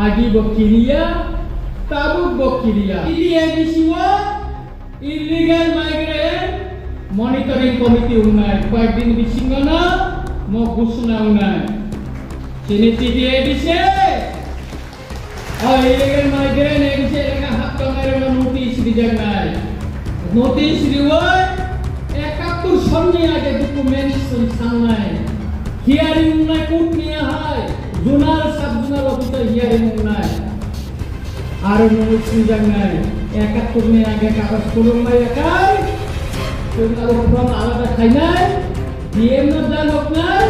agi bokiriya tabuk bokiriya ini edisiwa illegal migrant monitoring committee unai kwadin bisingana mo ghosona unai sini tidi edise illegal migrant edise lega hak kamera notice dijangai notice diwai ekaktur samne age documents sangnai hearing unai court niya hai zonal sub zonal officer hearing unai aro notice dijangai ekaktur ni age kagas tulung mai kai kalau program alat kainan DM dan oknai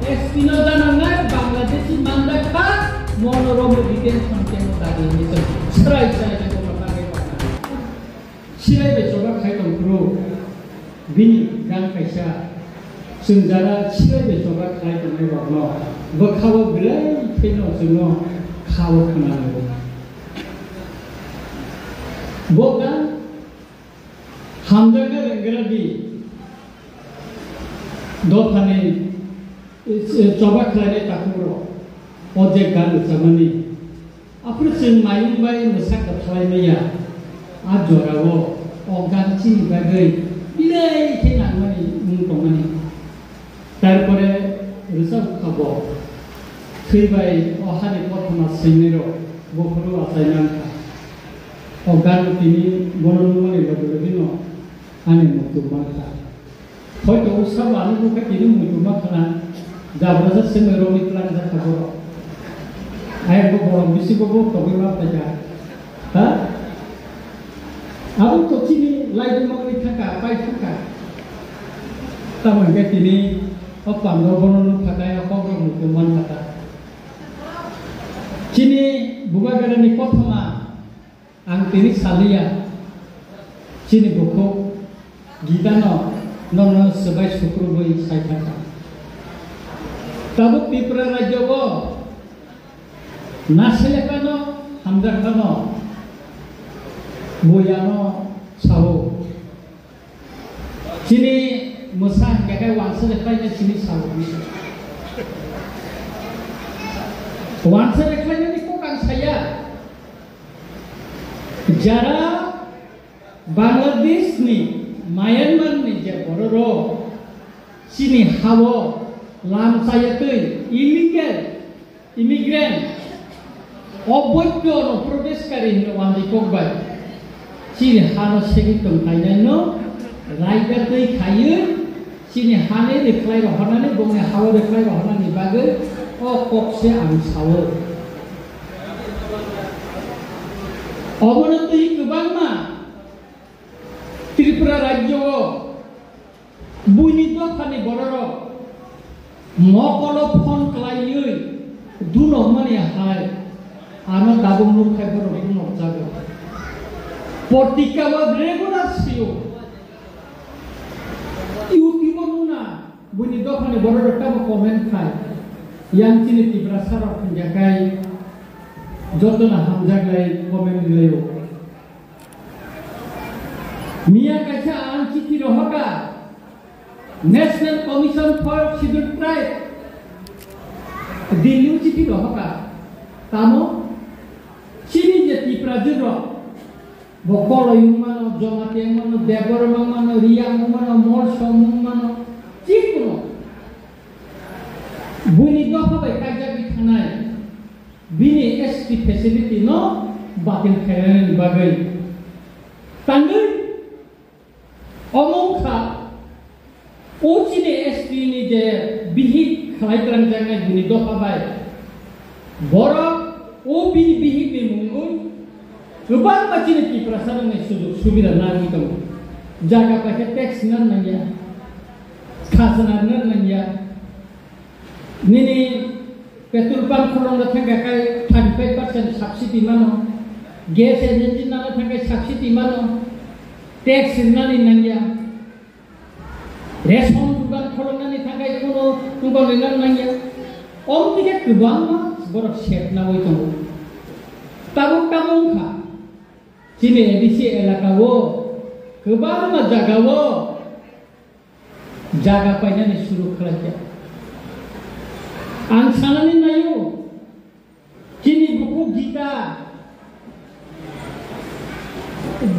SP dan oknai Bangladeshi mandak pak monorom detention camp tadi ini strike saya itu pakai mana silai becoba kaitan pro bini gang kaisa senjara silai becoba kaitan ini wakno bakawa berai keno semua kawa kenal bukan hamjaga rengradi dofane coba kelane takuro objek kan samani apre sing main bai mesak khlai meya a jorawo oganchi bagai bilai kenan mani mungtomani tarpore resab khabo theibai ohani prothoma sinero bokoro asainan ogan tini bononumani lododino ane mutumaka hoyto usabani buka tini mutumaka jabrasa semero mitlan da kaboro ayat borom bisi bobo kabira taja ha abu to tini laidu mangni thaka pai thaka tamon ke tini opam do bononu thaka opam mutuman kata tini buga garani kothama ang tini salia chini boko gitano nono sebai sukru boi saitaka tabuk Tripura rajyo go naselekano hamjakano boyano sawo chini musa kakai wanselekanya chini sawo wanselekanya ni kokang saya jara Bangladesh ni Myanmar ni je bororo sini hawo lam sayatui illegal immigrant অবৈধ অনুপ্রবেশকারী হিন্দু ককবাই চিনি হানো সেগিতম খাইনানো রাইগার दै খাইयो চিনি হানে রেখলাই রহনাनै বংনে हाव রেখলাই রহনাनै बागै अ ककसे आं सावो अबनति गोबांमा त्रिपुरा राज्योआव बुइनि दफानि बरर मकल फन खालायै दुनक माने हाय आनो दाबुं नुखाय बर दुनक जागो पटिकावा रेगुलार सियो इउटिउब नुना बुइनि दफानि बरर टाबो कमेन्ट खाय यान्तिनि त्रिपुरा सारा फुंजाखाय जतना हामजागलाय कमेन्ट दिलायो मिया कायसा आं चिठि रहका national commission for scheduled tribe Delhi चिठि रहका तामो चिनि जे त्रिपुरा जरो बकल युमानो जमाते मानो देवर मानो रिया मानो मोरस मानो चिकुनो बुनि दफाबाय काजाबि थानाय बिनि एसटी फेसिलिटी न बातिल खालामनायनि बागै तांगै अमंखा ओचिने एसटी नि जे बिहित खालायग्रां जानाय बुनि दफाबाय बर' ओ बिनि बिहितनि मुंगुन गोबां बाथिनि त्रिपुरा सारनि सुजुग सुबिदा नाङि दं जागा पाखे टेक्स नांनाया खाजोना नांनाया निनि पेट्रोल पंप खलंनो थाखाय 35% सब्सिडी मानो गैस एजेंसी नानो थाखाय सब्सिडी मानो टेक्स नानि नांया रेशन दुकान खलंनानि थाखाय कोनो दुकान नांया अमतिके गोबां बर' सेबनावै दं ताबुखा चिनि एडिसि एलाकावो गोबां जागावो जागा पायनानै सुरु खालामबाय आं साननानै नायो चिनि buku Gita,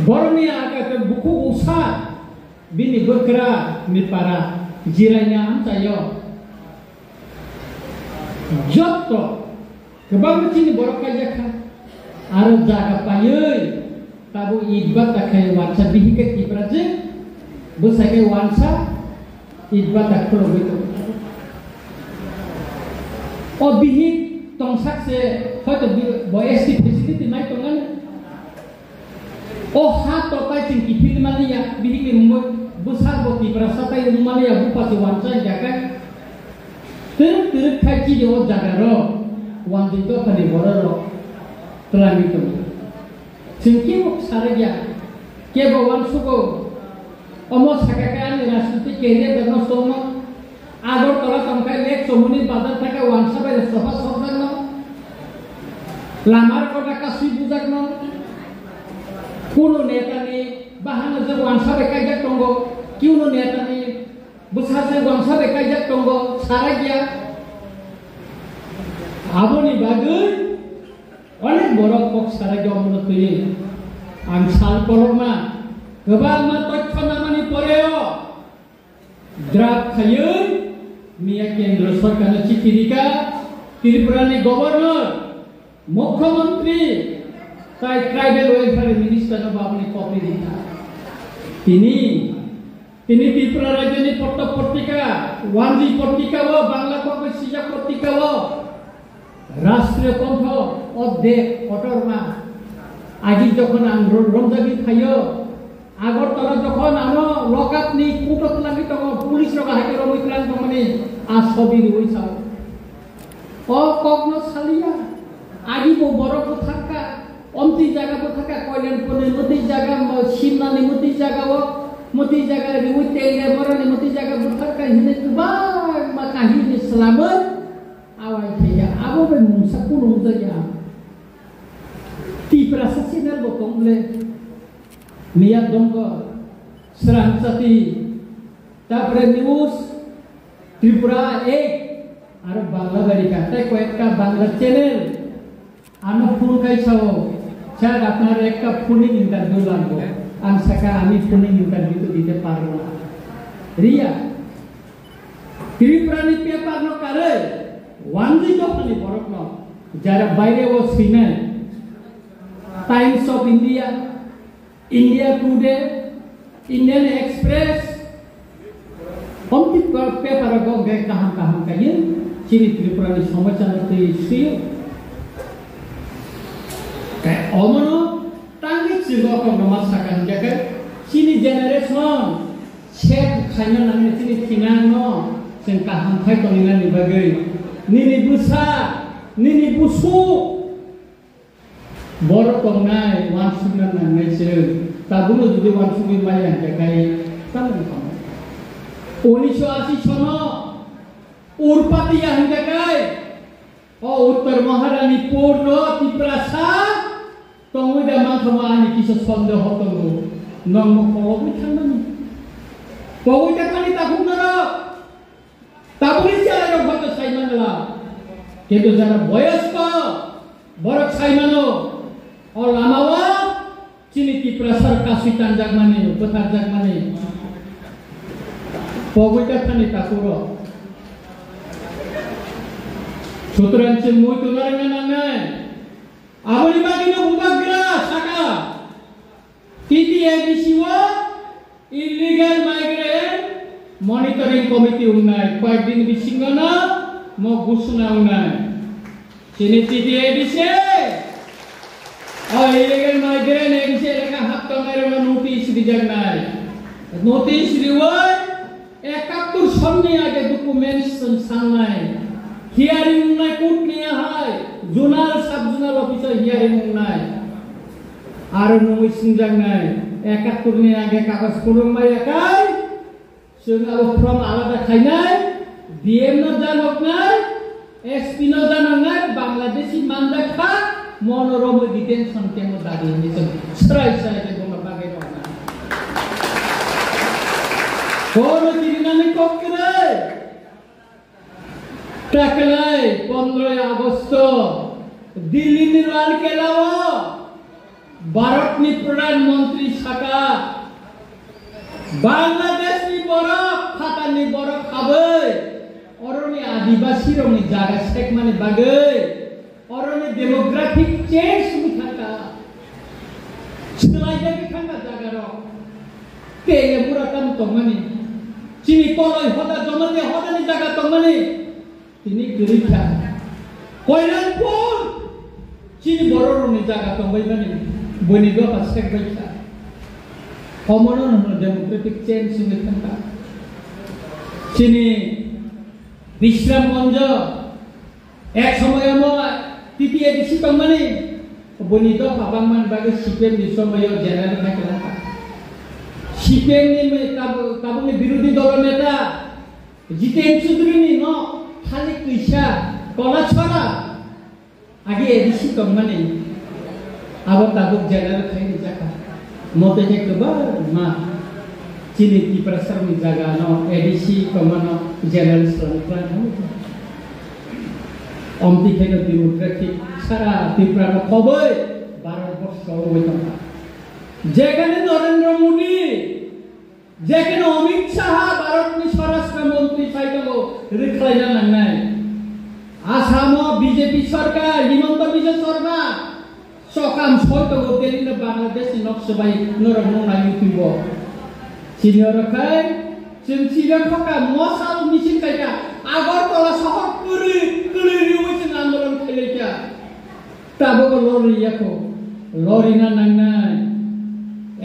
borni agak buku usah, bini bergerak mipara jiranya antayo, joto, kebang cini borok aja kan, arah jaga payui, tabu ibat tak kayak wansa bihiket ibaratnya, besar kayak wansa, ibat tak perlu itu. Oh bihik tong sakse hoto boyesti presidenti mai tongan oh hato pai ting kipil mania bihik rumbo besar boti berasata yang mania bupati wansa jaga terus kaji di jaga ro wanti to pani bororo telah itu singkimo sarja ke bawan suko omo sakakan rasuti kene berno somo agor tola tongkai lek somuni bazar taka wansa bai sofa sofa no lamar kota kasih bujak no kuno neta ni bahana je wansa bai kajak tonggo kiuno neta ni besar je wansa bai kajak tonggo saragya aboni bagai oleh borok kok saragya omno tuye amsal koloma kebal ma tokfana mani poreo drap khayun Mia Kendra Sarkar Citirika Tripurani Governor Mukhyamantri tai Tribal Welfare Minister no babni kopi dita Tini Tripura Raja ni porta portika Wanji portika wo Bangla kopi sijak portika wo Rastriya Kontho Odde Otorma Aji jokon ang Romjagi Thayo Agartala jokon ano lokap ni kutot lagi tong pulis roga hake romo iklan tongani asobi ruoi sao o kokno salia agi bo borok thaka omti jaga bo thaka koilen pone moti jaga simna ni moti jaga wo moti jaga ruoi tele morani moti jaga bo thaka hine tuba makahi ni selamat awai theya abo be musa kuno jaga ti prasa sinal bo tongle Mia dongko serang sati tapre news Tripura ar Bangla bari kata koekta Bangla channel ano phone kai sao char apnar ekta phone interview লাগবো an saka ami phone interview to dite parbo na ria Tripura ni paper no kare wanji to pani borok no jara baire o sinan Times of India India Today, Indian Express, omti paper go gay kaham kaya, ciri Tripura ni samacana ti siu. Kaya omono tangi sigo ko namasakan jaga, cini generation, cek kanya nangnya cini kinang no, sen kaham kaya toningan ni bagai, nini busa, nini busu. Borok tongnai wansunan nangai sir tabuno judi wansumin mayan jagai tangan kamu 1980 sono urpati yang jagai o uttar maharani purno tiprasa tongwi damang kemani kisah sonde hotongo nong polowi tangan polowi takani tahun nara taburi siara yang batu saiman la kedo jana boyas ko borok saimano और लामावा चीनी की प्रसार Kashi tanjak mani betarjak mani pogoi tani takuro sutran cemui tunarangan nangai aboni bagino bubagra saka TTIBC wa illegal migrant monitoring committee unai koekdin bisingana mo gusna unai cini TTIBC और illegal migrant एक से लगा हफ्ता मेरे में नोटिस दी जगनाई नोटिस दिवाई एक तो सामने आके डॉक्यूमेंट्स संसानाई हियरिंग ना कोर्ट निया है जुनाल सब जुनाल ऑफिसर हियरिंग नाई आरो नोई सिंजगनाई एक तो ने आगे कागज कुरुम माय काय जों फ्रम आलादा खायनाय डीएम न जानकनाय एसपी न जानकनाय बांग्लादेशी मानदाखा Monorom detention kemo tadi ini serai saya ke guna bagai mana. Kono kiri nani kok kere. Takelai 15 Agosto दिल्ली लाल केलाओ भारत नि प्रधानमंत्री साका बांग्लादेश नि बरफ खाता नि बरफ खाबै अरनि आदिवासी रंनि जागा सेक माने बागै अरनि डेमोग्राफिक चेंज मुथाका सोलायदो बिखांगा जागा र तेले मुराताम तंगमानि चिनि तलय हदा जमने हदानि जागा तंगमानि तिनि गरिखा कयलानपुर चिनि बररनि जागा तंगबायमानि बनिबो पासेक बायखा हमनो न डेमोक्रेटिक चेंज मुथाका चिनि विश्रामगंज एक समय टीटीए दिसी तंगमानि बनिदो पाबांमान बागे सीपीएम नि समय जेनेरेल खायला सीपीएम नि काबुनि विरोधी दल नेता जितेन चौधरी नि न खाली कैसा कला छरा आगे एडिसी तंगमानि अब ताबुक जेनेरेल खायनि जाका मते हे कबर मा चिनि तिप्रासर नि जागा न एडिसी कमनो जेनेरेल प्लान हो अमति खेनो डेमोक्रेटिक सारा त्रिपुरा खबै भारतबर्षाव हयतो जेखाने नरेंद्र मोदी जेखाने अमित शाह भारतनि स्वराष्ट्र मंत्री साइटो रिख्लायना लांनाय आसामाव बीजेपी सरकार हिमंत बिश्व शर्मा सकाम सयतो दिल्ली बांग्लादेश नक्सबाय नरम नाय युटिबो सिनियर खाय जों श्रीलंका मसाल मिसिन कायदा आगरतला शहर कुरि आंदोलन खायलायखा ताबो लरियाखौ लरिना नांनाय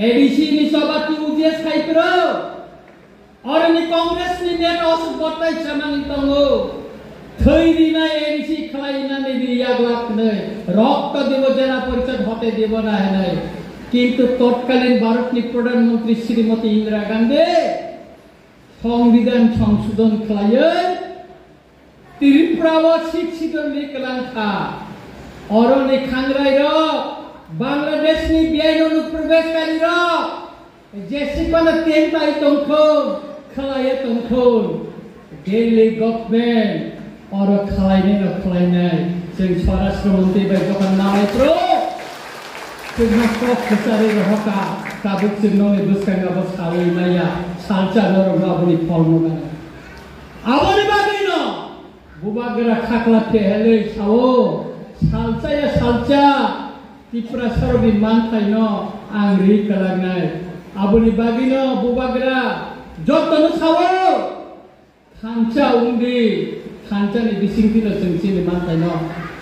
एडीसी नि सभापति उजेस खायप्रो अरनि कांग्रेस नि नेता असुख गताय सामानि दङो थैरिना एडीसी खालायना नै यागलाखनै रक्त देव जिला परिषद हते देव ना है किंतु तत्कालीन भारत नि प्रधानमंत्री श्रीमती इंदिरा गांधी संविधान संशोधन खालायै त्रिपुराव शिक्षित लेखलांखा अरनि खांग्राय र बांग्लादेश नि बियायनो प्रवेशकारी र जेसिबानो तेंताय तंखौ खालायै तंखौ दिल्ली गभर्नमेंट और खालायनाय जों स्वराष्ट्र मंत्री बाय जखन नायप्रो जोंहा सब खसारि रहका ताबुक जोंनो बुसखांगाबो सावैनाया सालचा नरमाबुनि फलमोना आबनि बागैनो बुबागरा खाखला तेहलै सावो सालचा त्रिपुरा सरबि मानथायनो आंग्रि कलांनाय आबनि बागैनो बुबागरा जतनो सावो खांचा उंदि खांचानि बिसिंथिनो जोंसिनि मानथायनो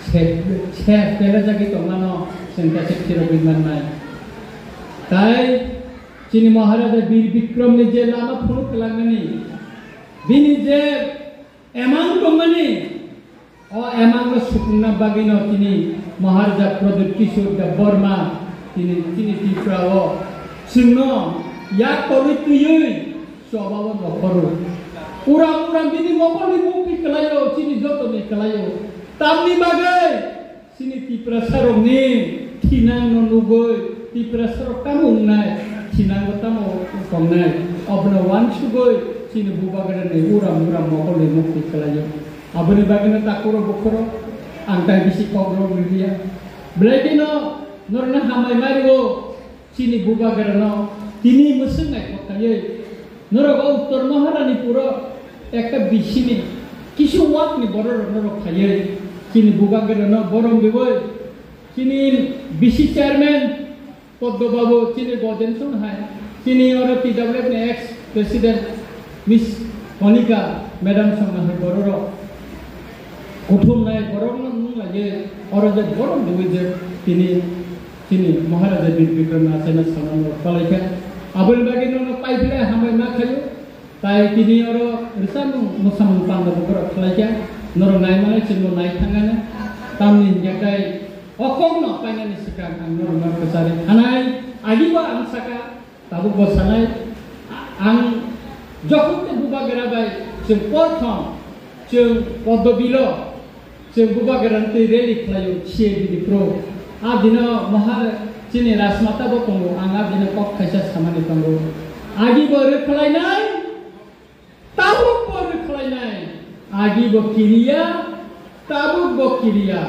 से पेरा जागि तंगानो जोंका सेक्टिरो बिमाननाय ताय चिनि महाराजा वीर विक्रम नि जे लामा फुलु कलांगनि बिनि जे एमां दंगनि ओ एमांग सुकुंना बागिनो तिनि महाराजा प्रदीप किशोर बर्मा तिनि त्रिपुराव जोंनो या करि तुयै सबाव नखरो उरा बिनि मकलनि मुक्ति कलायो चिनि जतनि कलायो तामनि बागै चिनि त्रिपुरा सरंनि थिनां नुगै त्रिपुरा सरक तामुंनाय थिनांगो तामो संनाय अबनो वानसुगै चिनि बुबागरनि उरा मकलनि मुक्ति कलायो आबनि बागैनो ताकुरो बखरो आंता बिसि कग्रो बिलिया ब्लेकिनो नरना हामाय मारिगो चिनि बुबागरनो तिनि मोसंनाय कथायै नरगो उत्तर महारानीपुर एक बिसिनि किसु वाकनि बरर नरक खायै चिनि बुबागरनो बरम बिबय चिनि बिसि चेयरमैन पद्मबाबू चिनि गजेनसन हाय चिनि और पीडब्ल्यूएफ ने एक्स प्रेसिडेंट मिस कनिका मैडम संना बरर उठुमनाय बरम लागे और जे बरम बिबय चिनि महाराजा वीर विक्रम आसेना सामनो कलायखा आबनि बागैनो पाइफिला हामाय मा खायो ताय तिनि और रिसाम मोसाम पांदा बकर खलायखा नर नायमाने चिनो नाय थांगाने तामनि जेकाय अखम न पाइनानि सिका आं नर मा कसारि थानाय आदिबा आं साका ताबु बसानाय आं जखन बुबागराबाय जों प्रथम जों पद्मबिलो जों बुबागरान्ति रेलि खलायो छिए बिदिप्रो आ दिनो चिनि राजमाता बकंगो आंगा दिनो कक खायसा सामानि तंगो आगि बोरो खलायनाय ताबुक बोरो खलायनाय आगि बकिरिया ताबुक बकिरिया